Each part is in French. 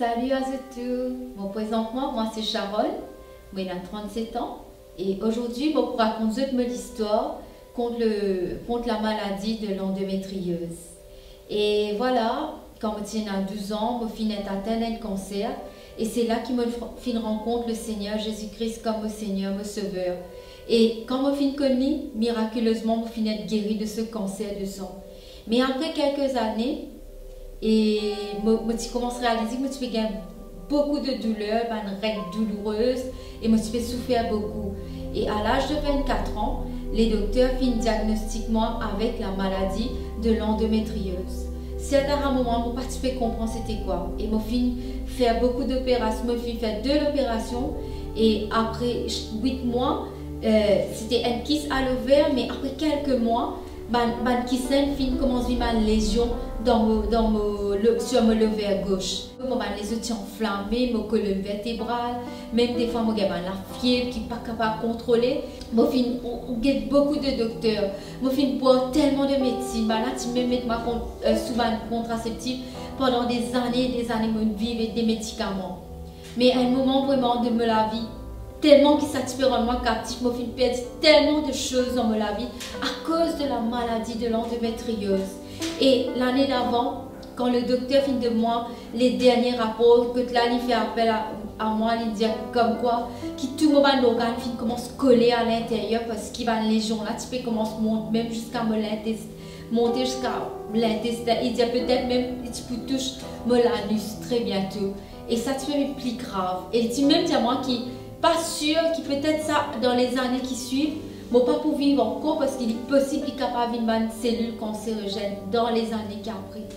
Salut à tous, présentement, moi c'est Sharon, moi j'ai 37 ans et aujourd'hui, je vous raconte l'histoire contre la maladie de l'endométriose. Et voilà, quand j'ai 12 ans, je finis atteint d'un cancer et c'est là que je rencontre le Seigneur Jésus-Christ comme mon Seigneur, mon Sauveur. Et quand je finis connu, miraculeusement, je finis guéri de ce cancer de sang. Mais après quelques années, et je commence à réaliser que je fais beaucoup de douleurs, une règle douloureuse, et je fais souffrir beaucoup. Et à l'âge de 24 ans, les docteurs diagnostiquent moi avec la maladie de l'endométriose. C'est à un moment où je comprendre c'était quoi. Et je faire beaucoup d'opérations, je faire 2 opérations, et après 8 mois, c'était un kiss à l'ovaire, mais après quelques mois, ban kissen fin commence à vivre une lésion sur mon ovaire gauche. Les os enflammés, mon colonne vertébrale, même des fois j'ai la fièvre qui n'est pas capable de contrôler. On a beaucoup de docteurs, on boire tellement de médecine, là tu me mets souvent contraceptif pendant des années, je vivre des médicaments. Mais à un moment vraiment de ma vie, tellement qui satisfait moi captif, je me perdu tellement de choses dans ma vie à cause de la maladie de l'endométriose. Et l'année d'avant, quand le docteur finit de moi les derniers rapports, que là il fait appel à moi, il dit comme quoi, que tout mon organe commence à coller à l'intérieur parce qu'il va une lésion là, tu peux commencer à monter même jusqu'à monter jusqu'à l'intestin. Il dit peut-être même tu peux toucher mon anus très bientôt. Et ça te fait plus grave. Et il dit même à moi qui pas sûr que peut-être ça dans les années qui suivent, mais pas pour vivre encore parce qu'il est possible qu'il est capable d'avoir une cellule cancérogène dans les années qui après.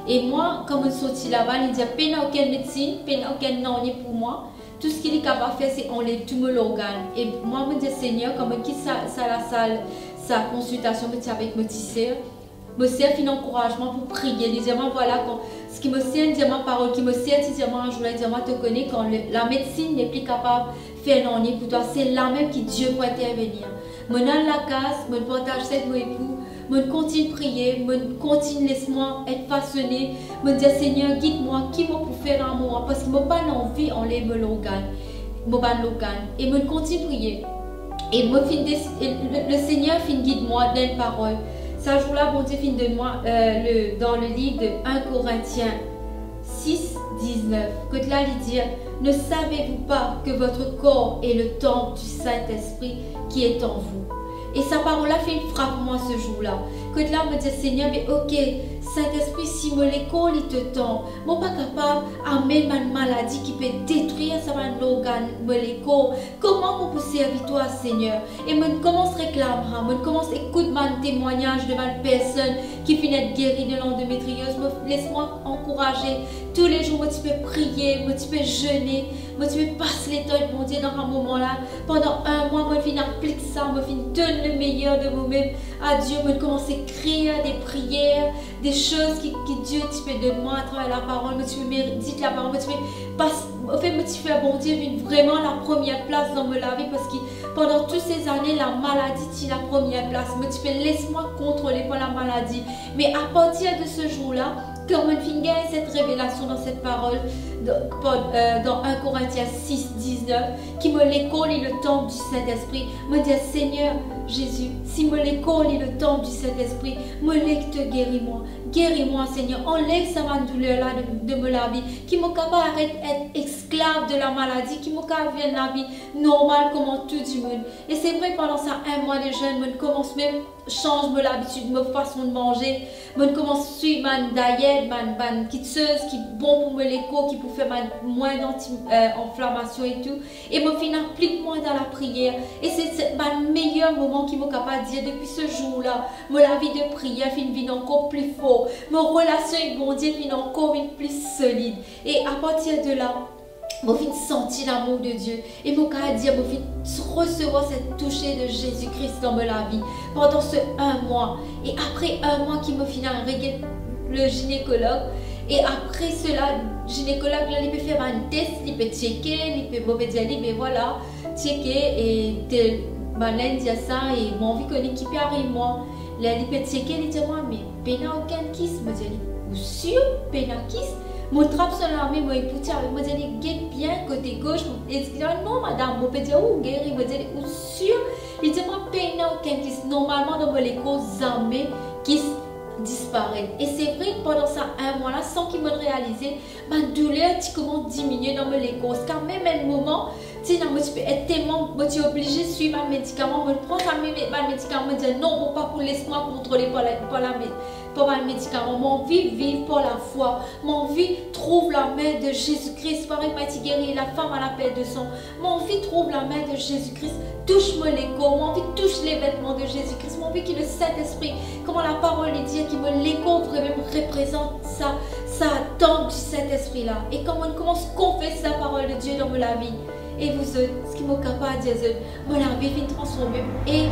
Et moi, quand je suis sorti là-bas, il dit qu'il n'y a aucune médecine, il n'y a aucun nom pour moi. Tout ce qu'il est capable de faire, c'est enlever tout mon organe. Et moi, je me dis Seigneur, comme je quitte la salle, sa consultation avec mon tisseur, me sert un encouragement pour prier. Il dit voilà, ce qui me sert, dit ma parole, qui me sert, dit moi, je voulais dire moi, te connais quand la médecine n'est plus capable de faire un pour toi, c'est là même que Dieu peut intervenir. Je dans la case, je partage avec mon époux, je continue de prier, je continue laisse-moi être façonné, je dis Seigneur, guide-moi, qui m'a pour faire un moi, parce que je n'ai pas envie d'enlever l'organe, et je continue de prier. Et le Seigneur guide-moi dans la parole. Ce jour-là, bon Dieu fin de moi dans le livre de 1 Corinthiens 6, 19, que là il dit, ne savez-vous pas que votre corps est le temple du Saint-Esprit qui est en vous? Et sa parole-là fait une frappe moi ce jour-là. Que là me dit Seigneur, mais ok, Saint-Esprit, si mon école il te tend, je ne suis pas capable d'amener une maladie qui peut détruire mon organe, mon école. Comment je peux servir toi, Seigneur? Et je commence à réclamer, je commence à écouter mon témoignage de ma personne qui finit d'être guérie de l'endométriose. Laisse-moi encourager. Tous les jours, tu peux prier, tu peux jeûner, tu peux passer les temps de mon Dieu dans un moment-là. Pendant un mois, je finis appliquer ça, je finis donner le meilleur de moi-même à Dieu. Je commence à écrire des prières, des choses que Dieu tu peux donner moi à travers la parole. Tu peux méditer la parole, tu peux passer. En fait, tu fais bon Dieu vraiment la première place dans ma vie parce que pendant toutes ces années, la maladie est la première place. Mais tu peux laisse-moi contrôler par la maladie. Mais à partir de ce jour-là, comme on finit cette révélation dans cette parole dans 1 Corinthiens 6, 19, qui me l'école et le temple du Saint-Esprit, me dit Seigneur Jésus, si me l'école et le temple du Saint-Esprit, me l'école te guéris-moi Seigneur, enlève sa douleur là de ma vie, qui me capable d'être esclave de la maladie, qui me capable de vivre la vie normale comme tout du monde. Et c'est vrai pendant ça un mois de jeûne, je commence même change l'habitude, ma façon de manger, je commence à suivre ma diète, ma quitteuse qui est bon pour me l'écho, qui pour faire moins d'anti-inflammation et tout. Et je finis applique-moi dans la prière. Et c'est le meilleur moment qui m'a capable de dire depuis ce jour-là, la vie de prière finit encore plus fort, ma relation avec mon Dieu finit encore plus solide. Et à partir de là, je vais sentir l'amour de Dieu et je vais dire, je vais recevoir cette touchée de Jésus-Christ dans ma vie pendant ce un mois. Et après un mois qui me finit le gynécologue. Et après cela, le gynécologue, là, il peut faire un test, il peut checker, il peut dire, mais voilà, checker et il dit ça et mon vie connaît qui peut arriver moi. Là, il peut checker, il dit, moi, mais il n'y a aucun kiss. Je dis, ou sûr, il n'y a kiss. Mon trappe sur la main, moi écouter avec moi dit guette bien côté gauche. Et dit non madame, moi peut dire où guéri, moi dit ou sûr. Il dit moi peine aucun qui normalement dans les causes armées qui disparaît. Et c'est vrai que pendant ça un mois là, sans qu'il me réalise, ma douleur tu commence diminuer dans les causes. Quand même un moment, tu peux être tellement obligé de suivre un médicament, me prendre un médicament, me dire non, mon pas pour laisse-moi contrôler par le médicament. Mon vie vive pour la foi. Mon vie trouve la main de Jésus-Christ. Pareil, pas guérir la femme à la paix de sang. Mon vie trouve la main de Jésus-Christ. Touche-moi l'écho. Mon vie touche les vêtements de Jésus-Christ. Mon vie qui le Saint-Esprit, comment la parole est dit, qui me l'écho vraiment représente ça tombe du Saint-Esprit là. Et comment on commence à confesser la parole de Dieu dans ma vie. Et vous autres, ce qui m'a capable de dire, mon vie est transformée. Et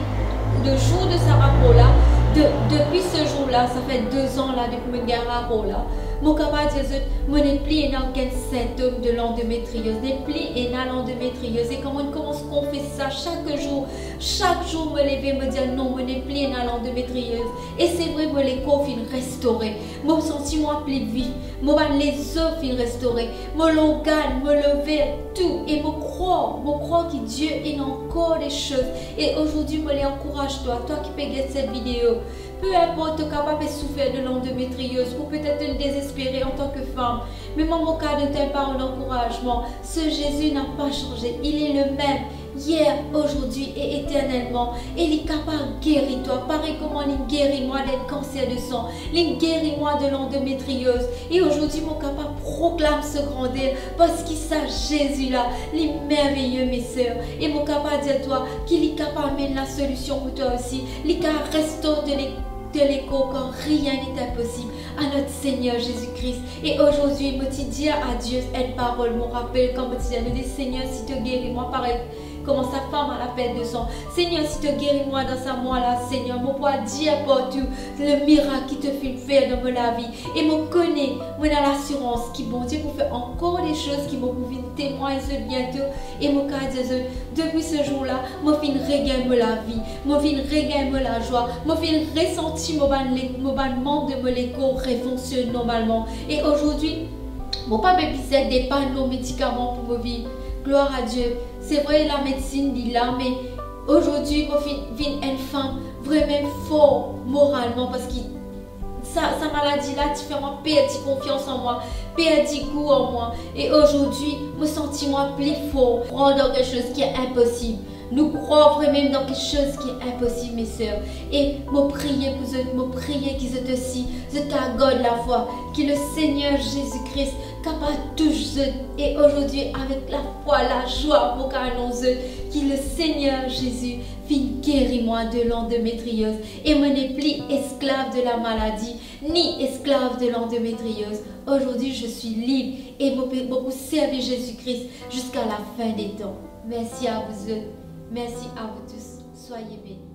le jour de ce rapport là, depuis ce jour-là, ça fait 2 ans là, depuis mon rapport là, mon capable de dire, mon épli dans quel symptôme de l'endométriose, l'épli est dans l'endométriose. Et comment on commence à confesser ça chaque jour, me lever, me dire non, mon épli est dans l'endométriose. Et c'est vrai, mon écho fin restauré, mon sentiment plus vif, mon les os fin restauré, mon organe, mon lever, tout. Et mon croire que Dieu est encore des choses. Et aujourd'hui, je les encourage toi qui peux regarder cette vidéo. Peu importe, tu es capable de souffrir de l'endométriose ou peut-être de désespérer en tant que femme. Mais mon cas de tes parents d'encouragement, ce Jésus n'a pas changé. Il est le même hier, aujourd'hui et éternellement. Et il est capable de guérir toi. Pareil comment il guérit moi d'un cancer de sang. Il guérit moi de l'endométriose. Et aujourd'hui, mon capable proclame ce grandeur parce qu'il sait Jésus là, il est merveilleux mes soeurs. Et mon capable dire toi qu'il est capable de mettre la solution pour toi aussi. Il est capable de restaurer de l'écho quand rien n'est impossible à notre Seigneur Jésus-Christ. Et aujourd'hui, je dis à Dieu une parole, mon rappel, quand je dis Seigneur, si tu guéris moi pareil, comment sa femme à la peine de sang. Seigneur, si tu guéris moi dans sa moi là, Seigneur, mon poids dire pour tout le miracle qui te fait faire dans ma vie. Et me connaît, moi dans l'assurance qui bon Dieu pour faire encore des choses qui m'ont pouvoir témoigner bientôt. Et mon cas depuis ce jour-là, moi fin regagne la vie, moi fin regagne la joie, moi fin ressentir mon membre de mon écho fonctionne normalement. Et aujourd'hui, mon pas besoin des panneaux médicaments pour ma vie. Gloire à Dieu. C'est vrai, la médecine dit là, mais aujourd'hui, je suis une femme vraiment forte moralement parce que sa maladie là, tu fais moi perdre confiance en moi, perdre goût en moi. Et aujourd'hui, je me sens moi plus fort, prendre quelque chose qui est impossible. Nous croyons vraiment dans quelque chose qui est impossible, mes soeurs. Et me prier pour eux, me prier qu'ils soient aussi, je t'accorde la foi, que le Seigneur Jésus-Christ capable de toucher. Et aujourd'hui, avec la foi, la joie, pour qu'annoncer que le Seigneur Jésus finit guérir moi de l'endométriose. Et je n'ai plus esclave de la maladie, ni esclave de l'endométriose. Aujourd'hui, je suis libre et je peux servir Jésus-Christ jusqu'à la fin des temps. Merci à vous. Merci à vous tous. Soyez bénis.